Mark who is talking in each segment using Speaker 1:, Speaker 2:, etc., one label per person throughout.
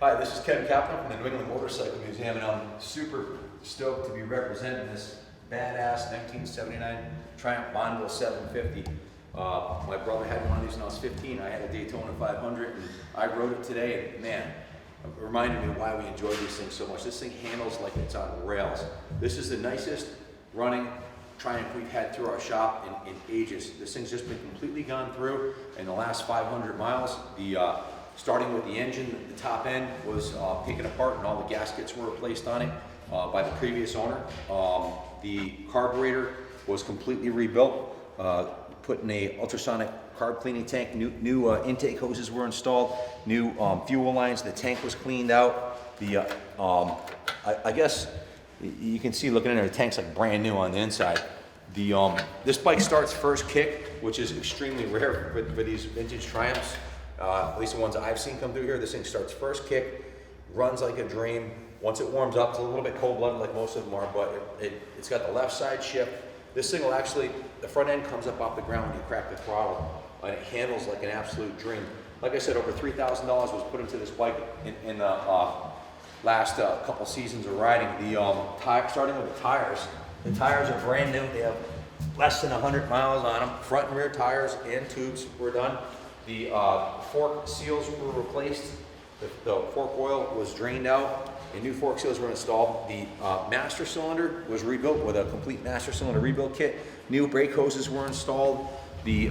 Speaker 1: Hi, this is Ken Kaplan from the New England Motorcycle Museum, and I'm super stoked to be representing this badass 1979 Triumph Bonneville 750. My brother had one of these when I was 15. I had a Daytona 500, and I rode it today, and man, it reminded me why we enjoy these things so much. This thing handles like it's on rails. This is the nicest running Triumph we've had through our shop in ages. This thing's just been completely gone through in the last 500 miles. Starting with the engine, the top end was taken apart and all the gaskets were replaced on it by the previous owner. The carburetor was completely rebuilt, put in a ultrasonic carb cleaning tank. New intake hoses were installed, new fuel lines. The tank was cleaned out. I guess you can see looking in there, the tank's like brand new on the inside. This bike starts first kick, which is extremely rare for these vintage Triumphs. At least the ones I've seen come through here. This thing starts first kick, runs like a dream. Once it warms up, it's a little bit cold-blooded like most of them are, but it's got the left side shift. This thing will actually, the front end comes up off the ground when you crack the throttle, and it handles like an absolute dream. Like I said, over $3,000 was put into this bike in the last couple seasons of riding. Starting with the tires are brand new. They have less than 100 miles on them. Front and rear tires and tubes were done. The fork seals were replaced. The fork oil was drained out and new fork seals were installed. The master cylinder was rebuilt with a complete master cylinder rebuild kit. New brake hoses were installed. The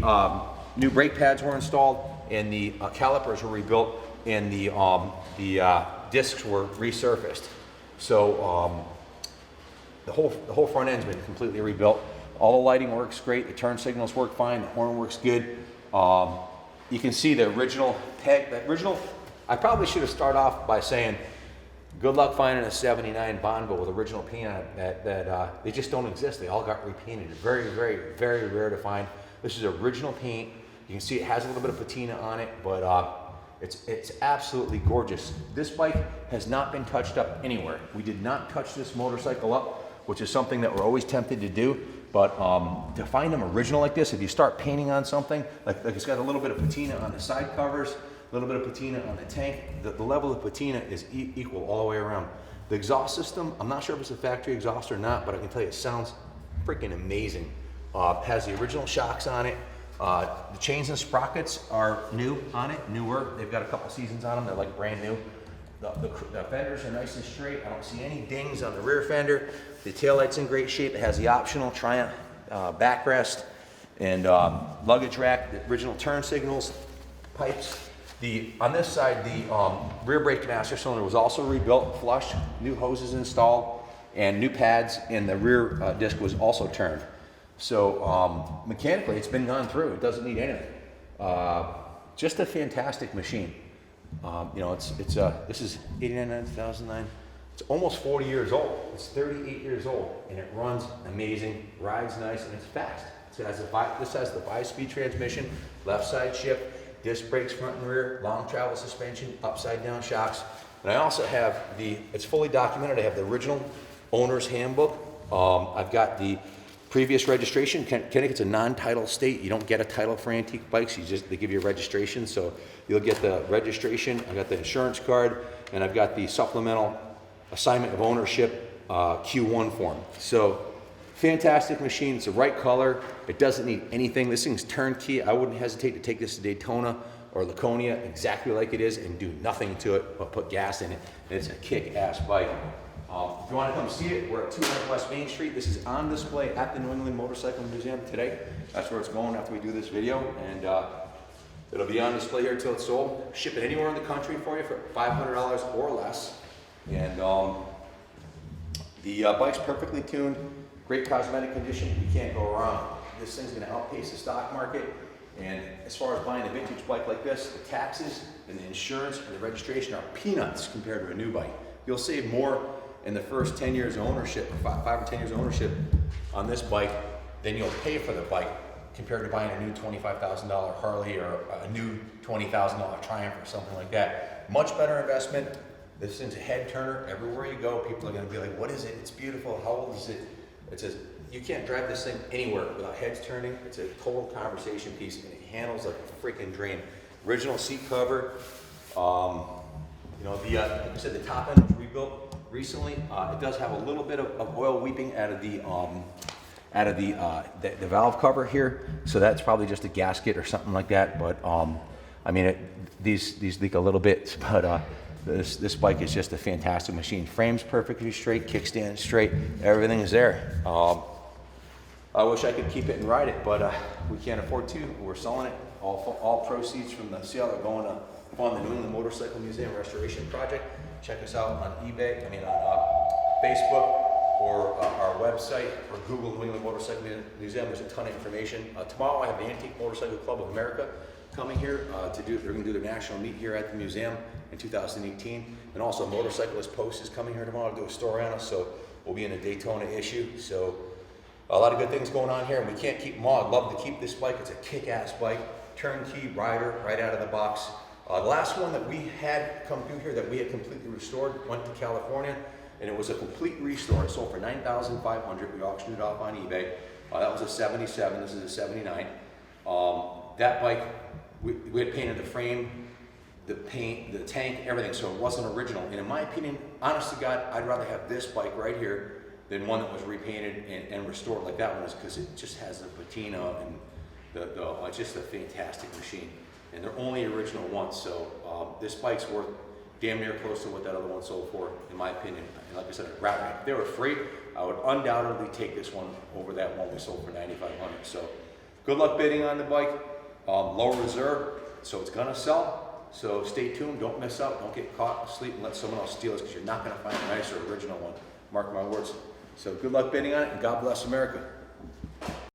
Speaker 1: new brake pads were installed, and the calipers were rebuilt, and the discs were resurfaced. So the whole front end's been completely rebuilt. All the lighting works great. The turn signals work fine. The horn works good. You can see the original peg. I probably should have started off by saying, good luck finding a 79 Bonneville with original paint on it. They just don't exist. They all got repainted. Very, very, very rare to find. This is original paint. You can see it has a little bit of patina on it, but it's absolutely gorgeous. This bike has not been touched up anywhere. We did not touch this motorcycle up, which is something that we're always tempted to do. But to find them original like this, if you start painting on something, like it's got a little bit of patina on the side covers, a little bit of patina on the tank, the level of patina is equal all the way around. The exhaust system, I'm not sure if it's a factory exhaust or not, but I can tell you it sounds freaking amazing. Has the original shocks on it. The chains and sprockets are new on it, newer. They've got a couple seasons on them, they're like brand new. The fenders are nice and straight. I don't see any dings on the rear fender. The taillight's in great shape. It has the optional Triumph backrest and luggage rack, the original turn signals, pipes. On this side, the rear brake master cylinder was also rebuilt, flush, new hoses installed, and new pads, and the rear disc was also turned. So mechanically, it's been gone through. It doesn't need anything. Just a fantastic machine. You know, this is 89, 2009. It's almost 40 years old. It's 38 years old, and it runs amazing, rides nice, and it's fast. This has the 5-speed transmission, left side shift, disc brakes front and rear, long travel suspension, upside down shocks. And I also have it's fully documented. I have the original owner's handbook. I've got the previous registration. Connecticut's a non-title state. You don't get a title for antique bikes. They give you a registration. So you'll get the registration. I got the insurance card, and I've got the supplemental assignment of ownership Q1 form. So fantastic machine. It's the right color. It doesn't need anything. This thing's turnkey. I wouldn't hesitate to take this to Daytona or Laconia exactly like it is and do nothing to it but put gas in it. And it's a kick-ass bike. If you want to come see it, we're at 200 West Main Street. This is on display at the New England Motorcycle Museum today. That's where it's going after we do this video. And it'll be on display here until it's sold. Ship it anywhere in the country for you for $500 or less. And the bike's perfectly tuned, great cosmetic condition. You can't go wrong. This thing's going to outpace the stock market. And as far as buying a vintage bike like this, the taxes and the insurance and the registration are peanuts compared to a new bike. You'll save more in the first 10 years of ownership, 5 or 10 years of ownership on this bike than you'll pay for the bike compared to buying a new $25,000 Harley or a new $20,000 Triumph or something like that. Much better investment. This thing's a head turner. Everywhere you go, people are going to be like, what is it? It's beautiful. How old is it? It says, you can't drive this thing anywhere without heads turning. It's a total conversation piece, and it handles like a freaking dream. Original seat cover. You know, like I said, the top end was rebuilt recently. It does have a little bit of oil weeping out of the valve cover here, so that's probably just a gasket or something like that. But I mean, these leak a little bit, but this bike is just a fantastic machine. Frame's perfectly straight, kickstand straight, everything is there. I wish I could keep it and ride it, but we can't afford to. We're selling it. All proceeds from the sale are going to fund the New England Motorcycle Museum Restoration Project. Check us out on eBay, on Facebook, or our website, or Google New England Motorcycle Museum. There's a ton of information. Tomorrow I have the Antique Motorcycle Club of America coming here they're going to do their national meet here at the museum in 2018. And also Motorcyclist Post is coming here tomorrow to do a story on us, so we'll be in a Daytona issue. So a lot of good things going on here, and we can't keep them all. I'd love to keep this bike. It's a kick-ass bike, turnkey rider right out of the box. The last one that we had come through here that we had completely restored went to California, and it was a complete restore. It sold for $9,500. We auctioned it off on eBay. That was a 77. This is a 79. That bike, we had painted the frame, the paint, the tank, everything, so it wasn't original. And in my opinion, honest to God, I'd rather have this bike right here than one that was repainted and restored like that one is, because it just has the patina and it's just a fantastic machine. And they're only original ones, so this bike's worth damn near close to what that other one sold for, in my opinion. And like I said, I'd rather, if they were free, I would undoubtedly take this one over that one we sold for $9,500. So good luck bidding on the bike. Low reserve, so it's gonna sell. So stay tuned, don't miss out, don't get caught asleep and let someone else steal it, because you're not gonna find a nicer original one. Mark my words. So good luck bidding on it, and God bless America.